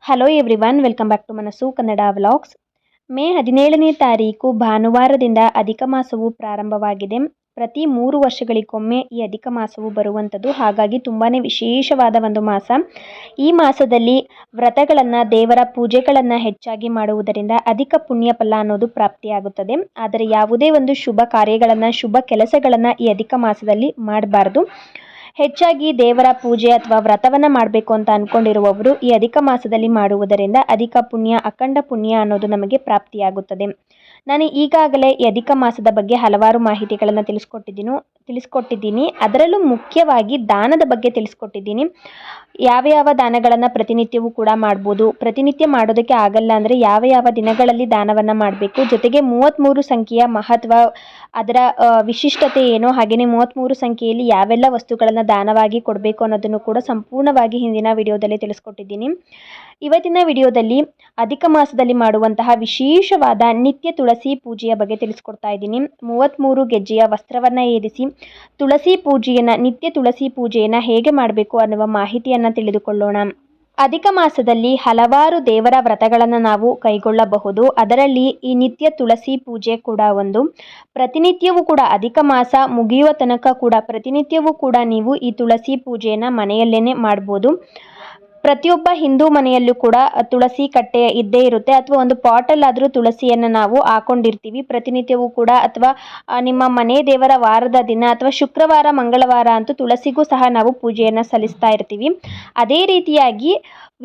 Hello everyone, welcome back to Manassu Kannada vlogs. May 17ನೇ ತಾರೀಕು ಭಾನುವಾರದಿಂದ ಅಧಿಕ ಮಾಸವು ಪ್ರಾರಂಭವಾಗಿದೆ. ಪ್ರತಿ 3 ವರ್ಷಗಳಿಗೊಮ್ಮೆ ಈ ಅಧಿಕ ಮಾಸವು ಬರುವಂಥದ್ದು. ಹಾಗಾಗಿ ತುಂಬಾ ವಿಶೇಷವಾದ ಒಂದು ಮಾಸ. ಈ ಮಾಸದಲ್ಲಿ ವ್ರತಗಳನ್ನು, ದೇವರ ಪೂಜೆಗಳನ್ನು ಹೆಚ್ಚಾಗಿ ಮಾಡುವುದರಿಂದ ಅಧಿಕ ಪುಣ್ಯ ಫಲ ಅನ್ನೋದು ಪ್ರಾಪ್ತಿಯಾಗುತ್ತದೆ. ಆದರೆ ಯಾವುದೇ ಒಂದು ಶುಭ ಕಾರ್ಯಗಳನ್ನು, ಶುಭ ಕೆಲಸಗಳನ್ನು ಈ ಅಧಿಕ ಮಾಸದಲ್ಲಿ ಮಾಡಬಾರ್ದು. ಹೆಚ್ಚಾಗಿ ದೇವರ ಪೂಜೆ ಅಥವಾ ವ್ರತವನ್ನು ಮಾಡಬೇಕು ಅಂತ ಅಂದ್ಕೊಂಡಿರುವವರು ಈ ಅಧಿಕ ಮಾಸದಲ್ಲಿ ಮಾಡುವುದರಿಂದ ಅಧಿಕ ಪುಣ್ಯ, ಅಖಂಡ ಪುಣ್ಯ ಅನ್ನೋದು ನಮಗೆ ಪ್ರಾಪ್ತಿಯಾಗುತ್ತದೆ. ನಾನು ಈಗಾಗಲೇ ಈ ಅಧಿಕ ಮಾಸದ ಬಗ್ಗೆ ಹಲವಾರು ಮಾಹಿತಿಗಳನ್ನು ತಿಳಿಸ್ಕೊಟ್ಟಿದ್ದೀನಿ. ಅದರಲ್ಲೂ ಮುಖ್ಯವಾಗಿ ದಾನದ ಬಗ್ಗೆ ತಿಳಿಸ್ಕೊಟ್ಟಿದ್ದೀನಿ. ಯಾವ ದಾನಗಳನ್ನು ಪ್ರತಿನಿತ್ಯವೂ ಕೂಡ ಮಾಡ್ಬೋದು, ಪ್ರತಿನಿತ್ಯ ಮಾಡೋದಕ್ಕೆ ಆಗಲ್ಲ ಅಂದರೆ ಯಾವ ದಿನಗಳಲ್ಲಿ ದಾನವನ್ನು ಮಾಡಬೇಕು, ಜೊತೆಗೆ 33 ಸಂಖ್ಯೆಯ ಮಹತ್ವ, ಅದರ ವಿಶಿಷ್ಟತೆ ಏನು, ಹಾಗೆಯೇ 33 ಸಂಖ್ಯೆಯಲ್ಲಿ ಯಾವೆಲ್ಲ ವಸ್ತುಗಳನ್ನು ದಾನವಾಗಿ ಕೊಡಬೇಕು ಅನ್ನೋದನ್ನು ಕೂಡ ಸಂಪೂರ್ಣವಾಗಿ ಹಿಂದಿನ ವಿಡಿಯೋದಲ್ಲಿ ತಿಳಿಸ್ಕೊಟ್ಟಿದ್ದೀನಿ. ಇವತ್ತಿನ ವಿಡಿಯೋದಲ್ಲಿ ಅಧಿಕ ಮಾಸದಲ್ಲಿ ಮಾಡುವಂತಹ ವಿಶೇಷವಾದ ನಿತ್ಯ ತುಳಸಿ ಪೂಜೆಯ ಬಗ್ಗೆ ತಿಳಿಸ್ಕೊಡ್ತಾ ಇದ್ದೀನಿ. 33 ಗೆಜ್ಜೆಯ ವಸ್ತ್ರವನ್ನು ಏರಿಸಿ ನಿತ್ಯ ತುಳಸಿ ಪೂಜೆಯನ್ನು ಹೇಗೆ ಮಾಡಬೇಕು ಅನ್ನುವ ಮಾಹಿತಿಯನ್ನು ತಿಳಿದುಕೊಳ್ಳೋಣ. ಅಧಿಕ ಮಾಸದಲ್ಲಿ ಹಲವಾರು ದೇವರ ವ್ರತಗಳನ್ನು ನಾವು ಕೈಗೊಳ್ಳಬಹುದು. ಅದರಲ್ಲಿ ಈ ನಿತ್ಯ ತುಳಸಿ ಪೂಜೆ ಕೂಡ ಒಂದು. ಪ್ರತಿನಿತ್ಯವೂ ಕೂಡ ಅಧಿಕ ಮಾಸ ಮುಗಿಯುವ ತನಕ ಕೂಡ ಪ್ರತಿನಿತ್ಯವೂ ಕೂಡ ನೀವು ಈ ತುಳಸಿ ಪೂಜೆಯನ್ನು ಮನೆಯಲ್ಲೇ ಮಾಡ್ಬೋದು. ಪ್ರತಿಯೊಬ್ಬ ಹಿಂದೂ ಮನೆಯಲ್ಲೂ ಕೂಡ ತುಳಸಿ ಕಟ್ಟೆ ಇದ್ದೇ ಇರುತ್ತೆ, ಅಥವಾ ಒಂದು ಪಾಟಲ್ಲಾದರೂ ತುಳಸಿಯನ್ನು ನಾವು ಹಾಕೊಂಡಿರ್ತೀವಿ ಪ್ರತಿನಿತ್ಯವೂ ಕೂಡ. ಅಥವಾ ನಿಮ್ಮ ಮನೆ ದೇವರ ವಾರದ ದಿನ ಅಥವಾ ಶುಕ್ರವಾರ, ಮಂಗಳವಾರ ಅಂತೂ ತುಳಸಿಗೂ ಸಹ ನಾವು ಪೂಜೆಯನ್ನು ಸಲ್ಲಿಸ್ತಾ ಇರ್ತೀವಿ. ಅದೇ ರೀತಿಯಾಗಿ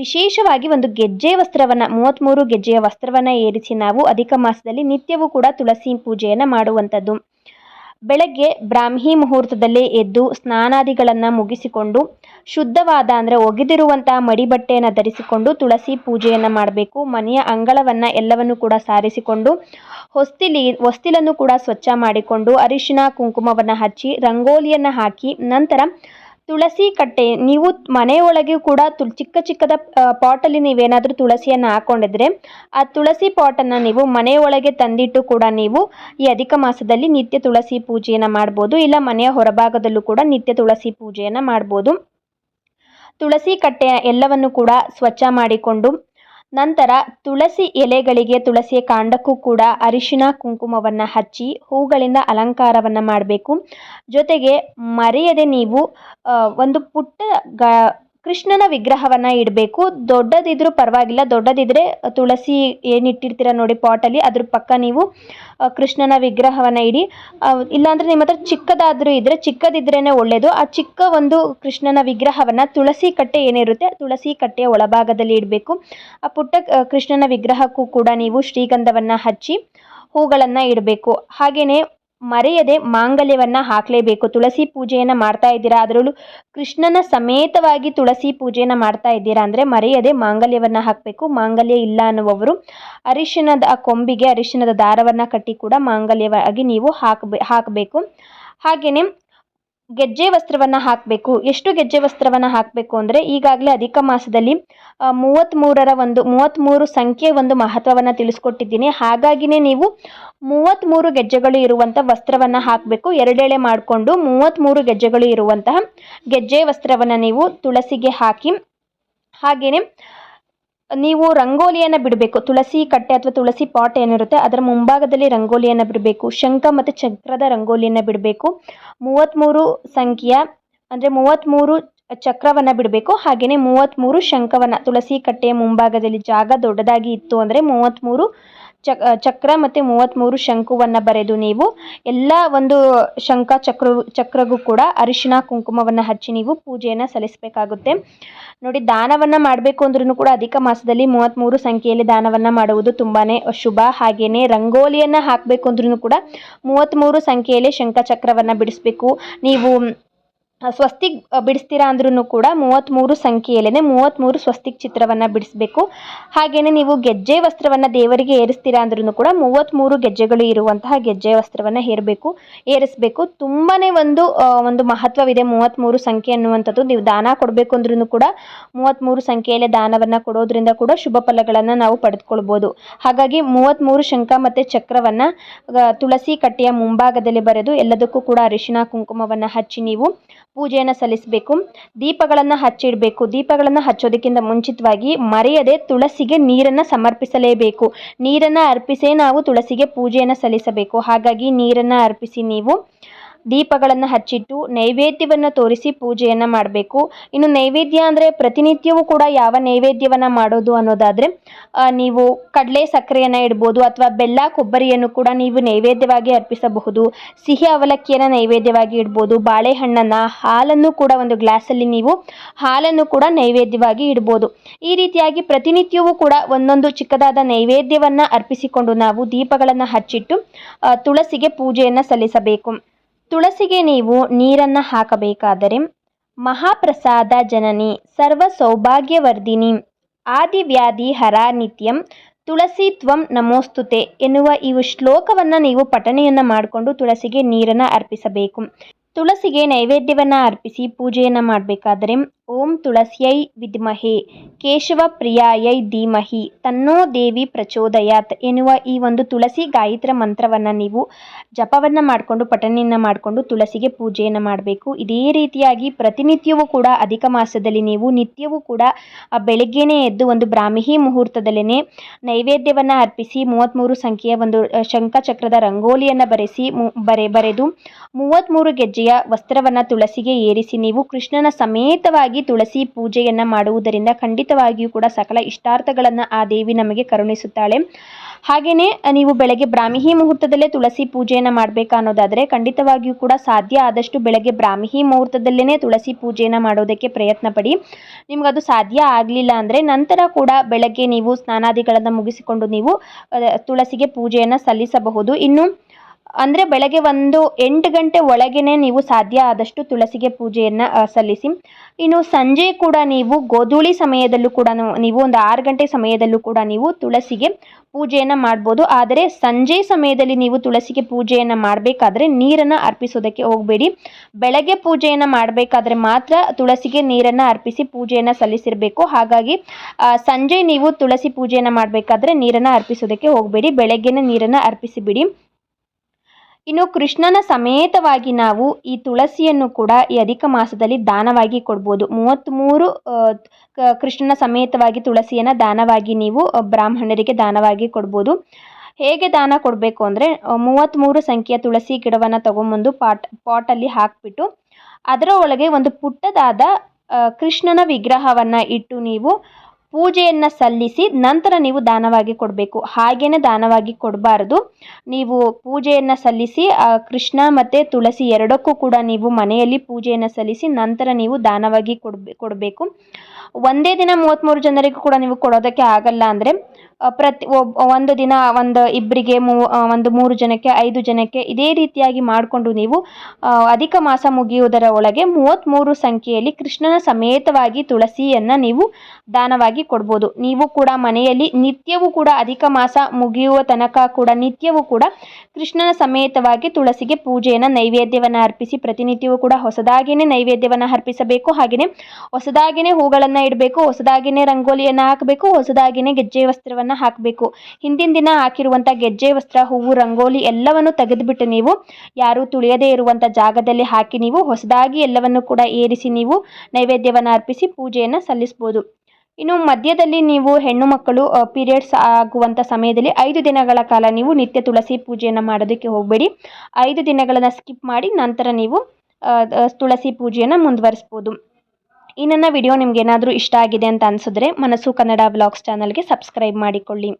ವಿಶೇಷವಾಗಿ ಒಂದು ಗೆಜ್ಜೆ ವಸ್ತ್ರವನ್ನು, 33 ಗೆಜ್ಜೆಯ ವಸ್ತ್ರವನ್ನು ಏರಿಸಿ ನಾವು ಅಧಿಕ ಮಾಸದಲ್ಲಿ ನಿತ್ಯವೂ ಕೂಡ ತುಳಸಿ ಪೂಜೆಯನ್ನು ಮಾಡುವಂಥದ್ದು. ಬೆಳಗ್ಗೆ ಬ್ರಾಹ್ಮಿ ಮುಹೂರ್ತದಲ್ಲೇ ಎದ್ದು ಸ್ನಾನಾದಿಗಳನ್ನು ಮುಗಿಸಿಕೊಂಡು ಶುದ್ಧವಾದ ಅಂದರೆ ಒಗೆದಿರುವಂತಹ ಮಡಿಬಟ್ಟೆಯನ್ನು ಧರಿಸಿಕೊಂಡು ತುಳಸಿ ಪೂಜೆಯನ್ನು ಮಾಡಬೇಕು. ಮನೆಯ ಅಂಗಳವನ್ನು ಎಲ್ಲವನ್ನು ಕೂಡ ಸಾರಿಸಿಕೊಂಡು ಹೊಸ್ತಿಲನ್ನು ಕೂಡ ಸ್ವಚ್ಛ ಮಾಡಿಕೊಂಡು ಅರಿಶಿನ ಕುಂಕುಮವನ್ನು ಹಚ್ಚಿ ರಂಗೋಲಿಯನ್ನು ಹಾಕಿ, ನಂತರ ತುಳಸಿ ಕಟ್ಟೆ, ನೀವು ಮನೆಯೊಳಗೆ ಕೂಡ ಚಿಕ್ಕದ ಪಾಟಲ್ಲಿ ನೀವೇನಾದರೂ ತುಳಸಿಯನ್ನು ಹಾಕೊಂಡಿದ್ರೆ ಆ ತುಳಸಿ ಪಾಟನ್ನು ನೀವು ಮನೆಯೊಳಗೆ ತಂದಿಟ್ಟು ಕೂಡ ನೀವು ಈ ಅಧಿಕ ಮಾಸದಲ್ಲಿ ನಿತ್ಯ ತುಳಸಿ ಪೂಜೆಯನ್ನು ಮಾಡ್ಬೋದು. ಇಲ್ಲ ಮನೆಯ ಹೊರಭಾಗದಲ್ಲೂ ಕೂಡ ನಿತ್ಯ ತುಳಸಿ ಪೂಜೆಯನ್ನು ಮಾಡ್ಬೋದು. ತುಳಸಿ ಕಟ್ಟೆಯ ಎಲ್ಲವನ್ನು ಕೂಡ ಸ್ವಚ್ಛ ಮಾಡಿಕೊಂಡು ನಂತರ ತುಳಸಿ ಎಲೆಗಳಿಗೆ, ತುಳಸಿಯ ಕಾಂಡಕ್ಕೂ ಕೂಡ ಅರಿಶಿನ ಕುಂಕುಮವನ್ನು ಹಚ್ಚಿ ಹೂಗಳಿಂದ ಅಲಂಕಾರವನ್ನು ಮಾಡಬೇಕು. ಜೊತೆಗೆ ಮರೆಯದೆ ನೀವು ಒಂದು ಪುಟ್ಟ ಕೃಷ್ಣನ ವಿಗ್ರಹವನ್ನು ಇಡಬೇಕು. ದೊಡ್ಡದಿದ್ರೂ ಪರವಾಗಿಲ್ಲ, ದೊಡ್ಡದಿದ್ದರೆ ತುಳಸಿ ಏನಿಟ್ಟಿರ್ತೀರ ನೋಡಿ ಪಾಟಲ್ಲಿ, ಅದ್ರ ಪಕ್ಕ ನೀವು ಕೃಷ್ಣನ ವಿಗ್ರಹವನ್ನು ಇಡಿ. ಇಲ್ಲಾಂದರೆ ನಿಮ್ಮ ಹತ್ರ ಚಿಕ್ಕದಾದರೂ ಇದ್ದರೆ, ಚಿಕ್ಕದಿದ್ರೇ ಒಳ್ಳೆಯದು. ಆ ಚಿಕ್ಕ ಒಂದು ಕೃಷ್ಣನ ವಿಗ್ರಹವನ್ನು ತುಳಸಿ ಕಟ್ಟೆ ಏನಿರುತ್ತೆ ತುಳಸಿ ಕಟ್ಟೆಯ ಒಳಭಾಗದಲ್ಲಿ ಇಡಬೇಕು. ಆ ಪುಟ್ಟ ಕೃಷ್ಣನ ವಿಗ್ರಹಕ್ಕೂ ಕೂಡ ನೀವು ಶ್ರೀಗಂಧವನ್ನು ಹಚ್ಚಿ ಹೂಗಳನ್ನು ಇಡಬೇಕು. ಹಾಗೆಯೇ ಮರೆಯದೆ ಮಾಂಗಲ್ಯವನ್ನು ಹಾಕಲೇಬೇಕು. ತುಳಸಿ ಪೂಜೆಯನ್ನು ಮಾಡ್ತಾ ಇದ್ದೀರಾ, ಅದರಲ್ಲೂ ಕೃಷ್ಣನ ಸಮೇತವಾಗಿ ತುಳಸಿ ಪೂಜೆಯನ್ನು ಮಾಡ್ತಾ ಇದ್ದೀರಾ ಅಂದರೆ ಮರೆಯದೆ ಮಾಂಗಲ್ಯವನ್ನು ಹಾಕಬೇಕು. ಮಾಂಗಲ್ಯ ಇಲ್ಲ ಅನ್ನುವವರು ಅರಿಶಿಣದ ಕೊಂಬಿಗೆ ಅರಿಶಿಣದ ದಾರವನ್ನು ಕಟ್ಟಿ ಕೂಡ ಮಾಂಗಲ್ಯವಾಗಿ ನೀವು ಹಾಕಬೇಕು. ಹಾಗೆಯೇ ಗೆಜ್ಜೆ ವಸ್ತ್ರವನ್ನು ಹಾಕಬೇಕು. ಎಷ್ಟು ಗೆಜ್ಜೆ ವಸ್ತ್ರವನ್ನು ಹಾಕಬೇಕು ಅಂದರೆ, ಈಗಾಗಲೇ ಅಧಿಕ ಮಾಸದಲ್ಲಿ 33 ಸಂಖ್ಯೆ ಒಂದು ಮಹತ್ವವನ್ನು ತಿಳಿಸ್ಕೊಟ್ಟಿದ್ದೀನಿ. ಹಾಗಾಗಿನೇ ನೀವು 33 ಗೆಜ್ಜೆಗಳು ಇರುವಂಥ ವಸ್ತ್ರವನ್ನು ಹಾಕಬೇಕು. ಎರಡೆಳೆ ಮಾಡಿಕೊಂಡು 33 ಗೆಜ್ಜೆಗಳು ಇರುವಂತಹ ಗೆಜ್ಜೆ ವಸ್ತ್ರವನ್ನು ನೀವು ತುಳಸಿಗೆ ಹಾಕಿ, ಹಾಗೆಯೇ ನೀವು ರಂಗೋಲಿಯನ್ನು ಬಿಡಬೇಕು. ತುಳಸಿ ಕಟ್ಟೆ ಅಥವಾ ತುಳಸಿ ಪಾಟ್ ಏನಿರುತ್ತೆ ಅದರ ಮುಂಭಾಗದಲ್ಲಿ ರಂಗೋಲಿಯನ್ನು ಬಿಡಬೇಕು. ಶಂಖ ಮತ್ತು ಚಕ್ರದ ರಂಗೋಲಿಯನ್ನು ಬಿಡಬೇಕು. 33 ಸಂಖ್ಯೆಯ ಅಂದರೆ 33 ಚಕ್ರವನ್ನು ಬಿಡಬೇಕು. ಹಾಗೆಯೇ 33 ಶಂಖವನ್ನು, ತುಳಸಿ ಕಟ್ಟೆಯ ಮುಂಭಾಗದಲ್ಲಿ ಜಾಗ ದೊಡ್ಡದಾಗಿ ಇತ್ತು ಅಂದರೆ 33 ಚಕ್ರ ಮತ್ತು 33 ಶಂಕುವನ್ನು ಬರೆದು ನೀವು ಎಲ್ಲ ಒಂದು ಶಂಖ ಚಕ್ರಗೂ ಕೂಡ ಅರಿಶಿನ ಕುಂಕುಮವನ್ನು ಹಚ್ಚಿ ನೀವು ಪೂಜೆಯನ್ನು ಸಲ್ಲಿಸಬೇಕಾಗುತ್ತೆ. ನೋಡಿ, ದಾನವನ್ನು ಮಾಡಬೇಕು ಅಂದ್ರೂ ಕೂಡ ಅಧಿಕ ಮಾಸದಲ್ಲಿ 33 ಸಂಖ್ಯೆಯಲ್ಲಿ ದಾನವನ್ನು ಮಾಡುವುದು ತುಂಬಾ ಶುಭ. ಹಾಗೆಯೇ ರಂಗೋಲಿಯನ್ನು ಹಾಕಬೇಕು ಅಂದ್ರೂ ಕೂಡ 33 ಸಂಖ್ಯೆಯಲ್ಲಿ ಶಂಖ ಚಕ್ರವನ್ನು ಬಿಡಿಸ್ಬೇಕು. ನೀವು ಸ್ವಸ್ತಿಕ್ ಬಿಡಿಸ್ತೀರಾ ಅಂದ್ರೂ ಕೂಡ 33 ಸಂಖ್ಯೆಯಲ್ಲೇ 33 ಸ್ವಸ್ತಿಕ್ ಚಿತ್ರವನ್ನು ಬಿಡಿಸಬೇಕು. ಹಾಗೆಯೇ ನೀವು ಗೆಜ್ಜೆ ವಸ್ತ್ರವನ್ನು ದೇವರಿಗೆ ಏರಿಸ್ತೀರಾ ಅಂದ್ರೂ ಕೂಡ 33 ಗೆಜ್ಜೆಗಳು ಇರುವಂತಹ ಗೆಜ್ಜೆ ವಸ್ತ್ರವನ್ನು ಏರಿಸಬೇಕು. ತುಂಬಾ ಒಂದು ಮಹತ್ವವಿದೆ 33 ಸಂಖ್ಯೆ ಅನ್ನುವಂಥದ್ದು. ನೀವು ದಾನ ಕೊಡಬೇಕು ಅಂದ್ರೂ ಕೂಡ 33 ಸಂಖ್ಯೆಯಲ್ಲೇ ದಾನವನ್ನು ಕೊಡೋದ್ರಿಂದ ಕೂಡ ಶುಭ ಫಲಗಳನ್ನು ನಾವು ಪಡೆದುಕೊಳ್ಬೋದು. ಹಾಗಾಗಿ 33 ಶಂಖ ಮತ್ತು ಚಕ್ರವನ್ನು ತುಳಸಿ ಕಟ್ಟೆಯ ಮುಂಭಾಗದಲ್ಲಿ ಬರೆದು ಎಲ್ಲದಕ್ಕೂ ಕೂಡ ಅರಿಶಿನ ಕುಂಕುಮವನ್ನು ಹಚ್ಚಿ ನೀವು ಪೂಜೆಯನ್ನು ಸಲ್ಲಿಸಬೇಕು. ದೀಪಗಳನ್ನು ಹಚ್ಚಿಡಬೇಕು. ದೀಪಗಳನ್ನು ಹಚ್ಚೋದಕ್ಕಿಂತ ಮುಂಚಿತವಾಗಿ ಮರೆಯದೆ ತುಳಸಿಗೆ ನೀರನ್ನು ಸಮರ್ಪಿಸಲೇಬೇಕು. ನೀರನ್ನು ಅರ್ಪಿಸೇ ನಾವು ತುಳಸಿಗೆ ಪೂಜೆಯನ್ನು ಸಲ್ಲಿಸಬೇಕು. ಹಾಗಾಗಿ ನೀರನ್ನು ಅರ್ಪಿಸಿ ನೀವು ದೀಪಗಳನ್ನು ಹಚ್ಚಿಟ್ಟು ನೈವೇದ್ಯವನ್ನು ತೋರಿಸಿ ಪೂಜೆಯನ್ನು ಮಾಡಬೇಕು. ಇನ್ನು ನೈವೇದ್ಯ ಅಂದರೆ ಪ್ರತಿನಿತ್ಯವೂ ಕೂಡ ಯಾವ ನೈವೇದ್ಯವನ್ನು ಮಾಡೋದು ಅನ್ನೋದಾದರೆ ನೀವು ಕಡಲೆ ಸಕ್ಕರೆಯನ್ನು ಇಡ್ಬೋದು ಅಥವಾ ಬೆಲ್ಲ ಕೊಬ್ಬರಿಯನ್ನು ಕೂಡ ನೀವು ನೈವೇದ್ಯವಾಗಿ ಅರ್ಪಿಸಬಹುದು. ಸಿಹಿ ಅವಲಕ್ಕಿಯನ್ನು ನೈವೇದ್ಯವಾಗಿ ಇಡ್ಬೋದು. ಬಾಳೆಹಣ್ಣನ್ನು, ಹಾಲನ್ನು ಕೂಡ ಒಂದು ಗ್ಲಾಸಲ್ಲಿ ನೀವು ಹಾಲನ್ನು ಕೂಡ ನೈವೇದ್ಯವಾಗಿ ಇಡ್ಬೋದು. ಈ ರೀತಿಯಾಗಿ ಪ್ರತಿನಿತ್ಯವೂ ಕೂಡ ಒಂದೊಂದು ಚಿಕ್ಕದಾದ ನೈವೇದ್ಯವನ್ನು ಅರ್ಪಿಸಿಕೊಂಡು ನಾವು ದೀಪಗಳನ್ನು ಹಚ್ಚಿಟ್ಟು ತುಳಸಿಗೆ ಪೂಜೆಯನ್ನು ಸಲ್ಲಿಸಬೇಕು. ತುಳಸಿಗೆ ನೀವು ನೀರನ್ನು ಹಾಕಬೇಕಾದರೆ ಮಹಾಪ್ರಸಾದ ಜನನಿ ಸರ್ವ ಸೌಭಾಗ್ಯವರ್ಧಿನಿ ಆದಿವ್ಯಾಧಿ ಹರ ನಿತ್ಯಂ ತುಳಸಿ ತ್ವಂ ನಮೋಸ್ತುತೆ ಎನ್ನುವ ಈ ಶ್ಲೋಕವನ್ನು ನೀವು ಪಠಣೆಯನ್ನು ಮಾಡಿಕೊಂಡು ತುಳಸಿಗೆ ನೀರನ್ನು ಅರ್ಪಿಸಬೇಕು. ತುಳಸಿಗೆ ನೈವೇದ್ಯವನ್ನು ಅರ್ಪಿಸಿ ಪೂಜೆಯನ್ನು ಮಾಡಬೇಕಾದರೆ ಓಂ ತುಳಸ್ಯೈ ವಿದ್ಮಹೆ ಕೇಶವ ಪ್ರಿಯಾಯೈ ಧೀಮಹಿ ತನ್ನೋ ದೇವಿ ಪ್ರಚೋದಯಾತ್ ಎನ್ನುವ ಈ ಒಂದು ತುಳಸಿ ಗಾಯತ್ರ ಮಂತ್ರವನ್ನು ನೀವು ಜಪವನ್ನು ಮಾಡಿಕೊಂಡು ಪಠಣೆಯನ್ನು ಮಾಡಿಕೊಂಡು ತುಳಸಿಗೆ ಪೂಜೆಯನ್ನು ಮಾಡಬೇಕು. ಇದೇ ರೀತಿಯಾಗಿ ಪ್ರತಿನಿತ್ಯವೂ ಕೂಡ ಅಧಿಕ ಮಾಸದಲ್ಲಿ ನೀವು ನಿತ್ಯವೂ ಕೂಡ ಬೆಳಗ್ಗೆನೇ ಎದ್ದು ಒಂದು ಬ್ರಾಹ್ಮಿ ಮುಹೂರ್ತದಲ್ಲೇ ನೈವೇದ್ಯವನ್ನು ಅರ್ಪಿಸಿ 33 ಸಂಖ್ಯೆಯ ಒಂದು ಶಂಖಚಕ್ರದ ರಂಗೋಲಿಯನ್ನು ಬರೆದು 33 ಗೆಜ್ಜೆಯ ವಸ್ತ್ರವನ್ನು ತುಳಸಿಗೆ ಏರಿಸಿ ನೀವು ಕೃಷ್ಣನ ಸಮೇತವಾಗಿ ತುಳಸಿ ಪೂಜೆಯನ್ನು ಮಾಡುವುದರಿಂದ ಖಂಡಿತವಾಗಿಯೂ ಕೂಡ ಸಕಲ ಇಷ್ಟಾರ್ಥಗಳನ್ನು ಆ ದೇವಿ ನಮಗೆ ಕರುಣಿಸುತ್ತಾಳೆ. ಹಾಗೆಯೇ ನೀವು ಬೆಳಗ್ಗೆ ಬ್ರಾಹ್ಮಿ ಮುಹೂರ್ತದಲ್ಲೇ ತುಳಸಿ ಪೂಜೆಯನ್ನು ಮಾಡಬೇಕಾ ಅನ್ನೋದಾದರೆ ಖಂಡಿತವಾಗಿಯೂ ಕೂಡ ಸಾಧ್ಯ ಆದಷ್ಟು ಬೆಳಗ್ಗೆ ಬ್ರಾಹ್ಮಿ ಮುಹೂರ್ತದಲ್ಲೇ ತುಳಸಿ ಪೂಜೆಯನ್ನು ಮಾಡೋದಕ್ಕೆ ಪ್ರಯತ್ನ ಪಡಿ. ನಿಮಗದು ಸಾಧ್ಯ ಆಗಲಿಲ್ಲ ಅಂದರೆ ನಂತರ ಕೂಡ ಬೆಳಗ್ಗೆ ನೀವು ಸ್ನಾನಾದಿಗಳನ್ನು ಮುಗಿಸಿಕೊಂಡು ನೀವು ತುಳಸಿಗೆ ಪೂಜೆಯನ್ನು ಸಲ್ಲಿಸಬಹುದು. ಇನ್ನು ಅಂದರೆ ಬೆಳಗ್ಗೆ ಒಂದು 8 ಗಂಟೆ ಒಳಗೇ ನೀವು ಸಾಧ್ಯ ಆದಷ್ಟು ತುಳಸಿಗೆ ಪೂಜೆಯನ್ನು ಸಲ್ಲಿಸಿ. ಇನ್ನು ಸಂಜೆ ಕೂಡ ನೀವು ಗೋಧೂಳಿ ಸಮಯದಲ್ಲೂ ಕೂಡ ನೀವು ಒಂದು 6 ಗಂಟೆ ಸಮಯದಲ್ಲೂ ಕೂಡ ನೀವು ತುಳಸಿಗೆ ಪೂಜೆಯನ್ನು ಮಾಡ್ಬೋದು. ಆದರೆ ಸಂಜೆ ಸಮಯದಲ್ಲಿ ನೀವು ತುಳಸಿಗೆ ಪೂಜೆಯನ್ನು ಮಾಡಬೇಕಾದ್ರೆ ನೀರನ್ನು ಅರ್ಪಿಸೋದಕ್ಕೆ ಹೋಗಬೇಡಿ. ಬೆಳಗ್ಗೆ ಪೂಜೆಯನ್ನು ಮಾಡಬೇಕಾದ್ರೆ ಮಾತ್ರ ತುಳಸಿಗೆ ನೀರನ್ನು ಅರ್ಪಿಸಿ ಪೂಜೆಯನ್ನು ಸಲ್ಲಿಸಿರಬೇಕು. ಹಾಗಾಗಿ ಸಂಜೆ ನೀವು ತುಳಸಿ ಪೂಜೆಯನ್ನು ಮಾಡಬೇಕಾದ್ರೆ ನೀರನ್ನು ಅರ್ಪಿಸೋದಕ್ಕೆ ಹೋಗಬೇಡಿ, ಬೆಳಗ್ಗೆನೇ ನೀರನ್ನು ಅರ್ಪಿಸಿಬಿಡಿ. ಇನ್ನು ಕೃಷ್ಣನ ಸಮೇತವಾಗಿ ನಾವು ಈ ತುಳಸಿಯನ್ನು ಕೂಡ ಈ ಅಧಿಕ ಮಾಸದಲ್ಲಿ ದಾನವಾಗಿ ಕೊಡ್ಬೋದು. 33 ಕೃಷ್ಣನ ಸಮೇತವಾಗಿ ತುಳಸಿಯನ್ನು ದಾನವಾಗಿ ನೀವು ಬ್ರಾಹ್ಮಣರಿಗೆ ದಾನವಾಗಿ ಕೊಡ್ಬೋದು. ಹೇಗೆ ದಾನ ಕೊಡಬೇಕು ಅಂದರೆ 33 ಸಂಖ್ಯೆಯ ತುಳಸಿ ಗಿಡವನ್ನು ತಗೊಂಬಂದು ಪಾಟಲ್ಲಿ ಹಾಕಿಬಿಟ್ಟು ಅದರ ಒಳಗೆ ಒಂದು ಪುಟ್ಟದಾದ ಕೃಷ್ಣನ ವಿಗ್ರಹವನ್ನು ಇಟ್ಟು ನೀವು ಪೂಜೆಯನ್ನು ಸಲ್ಲಿಸಿ ನಂತರ ನೀವು ದಾನವಾಗಿ ಕೊಡಬೇಕು. ಹಾಗೇನೆ ದಾನವಾಗಿ ಕೊಡಬಾರ್ದು. ನೀವು ಪೂಜೆಯನ್ನು ಸಲ್ಲಿಸಿ ಕೃಷ್ಣ ಮತ್ತು ತುಳಸಿ ಎರಡಕ್ಕೂ ಕೂಡ ನೀವು ಮನೆಯಲ್ಲಿ ಪೂಜೆಯನ್ನು ಸಲ್ಲಿಸಿ ನಂತರ ನೀವು ದಾನವಾಗಿ ಕೊಡಬೇಕು. ಒಂದೇ ದಿನ 33 ಜನರಿಗೂ ಕೂಡ ನೀವು ಕೊಡೋದಕ್ಕೆ ಆಗಲ್ಲ ಅಂದರೆ ಒಂದು ದಿನ ಇಬ್ಬರಿಗೆ ಒಂದು 3 ಜನಕ್ಕೆ 5 ಜನಕ್ಕೆ ಇದೇ ರೀತಿಯಾಗಿ ಮಾಡಿಕೊಂಡು ನೀವು ಅಧಿಕ ಮಾಸ ಮುಗಿಯುವುದರ ಒಳಗೆ 33 ಸಂಖ್ಯೆಯಲ್ಲಿ ಕೃಷ್ಣನ ಸಮೇತವಾಗಿ ತುಳಸಿಯನ್ನು ನೀವು ದಾನವಾಗಿ ಕೊಡ್ಬೋದು. ನೀವು ಕೂಡ ಮನೆಯಲ್ಲಿ ನಿತ್ಯವೂ ಕೂಡ ಅಧಿಕ ಮಾಸ ಮುಗಿಯುವ ತನಕ ಕೂಡ ನಿತ್ಯವೂ ಕೂಡ ಕೃಷ್ಣನ ಸಮೇತವಾಗಿ ತುಳಸಿಗೆ ಪೂಜೆಯನ್ನು ನೈವೇದ್ಯವನ್ನು ಅರ್ಪಿಸಿ ಪ್ರತಿನಿತ್ಯವೂ ಕೂಡ ಹೊಸದಾಗಿಯೇ ನೈವೇದ್ಯವನ್ನು ಅರ್ಪಿಸಬೇಕು. ಹಾಗೆಯೇ ಹೊಸದಾಗಿಯೇ ಹೂಗಳನ್ನು ಇಡಬೇಕು, ಹೊಸದಾಗಿಯೇ ರಂಗೋಲಿಯನ್ನು ಹಾಕಬೇಕು, ಹೊಸದಾಗಿಯೇ ಗೆಜ್ಜೆ ವಸ್ತ್ರವನ್ನು ಹಾಕಬೇಕು. ಹಿಂದಿನ ದಿನ ಹಾಕಿರುವಂಥ ಗೆಜ್ಜೆ ವಸ್ತ್ರ, ಹೂವು, ರಂಗೋಲಿ ಎಲ್ಲವನ್ನು ತೆಗೆದುಬಿಟ್ಟು ನೀವು ಯಾರು ತುಳಿಯದೇ ಇರುವಂಥ ಜಾಗದಲ್ಲಿ ಹಾಕಿ ನೀವು ಹೊಸದಾಗಿ ಎಲ್ಲವನ್ನು ಕೂಡ ಏರಿಸಿ ನೀವು ನೈವೇದ್ಯವನ್ನು ಅರ್ಪಿಸಿ ಪೂಜೆಯನ್ನು ಸಲ್ಲಿಸ್ಬೋದು. ಇನ್ನು ಮಧ್ಯದಲ್ಲಿ ನೀವು ಹೆಣ್ಣು ಮಕ್ಕಳು ಪೀರಿಯಡ್ಸ್ ಆಗುವಂಥ ಸಮಯದಲ್ಲಿ 5 ದಿನಗಳ ಕಾಲ ನೀವು ನಿತ್ಯ ತುಳಸಿ ಪೂಜೆಯನ್ನು ಮಾಡೋದಕ್ಕೆ ಹೋಗಬೇಡಿ. 5 ದಿನಗಳನ್ನು ಸ್ಕಿಪ್ ಮಾಡಿ ನಂತರ ನೀವು ತುಳಸಿ ಪೂಜೆಯನ್ನು ಮುಂದುವರಿಸ್ಬೋದು. ಈ ನನ್ನ ವಿಡಿಯೋ ನಿಮ್ಗೆ ಏನಾದರೂ ಇಷ್ಟ ಆಗಿದೆ ಅಂತ ಅನಿಸಿದ್ರೆ ಮನಸ್ಸು ಕನ್ನಡ ವ್ಲಾಗ್ಸ್ ಚಾನಲ್ಗೆ ಸಬ್ಸ್ಕ್ರೈಬ್ ಮಾಡಿಕೊಳ್ಳಿ.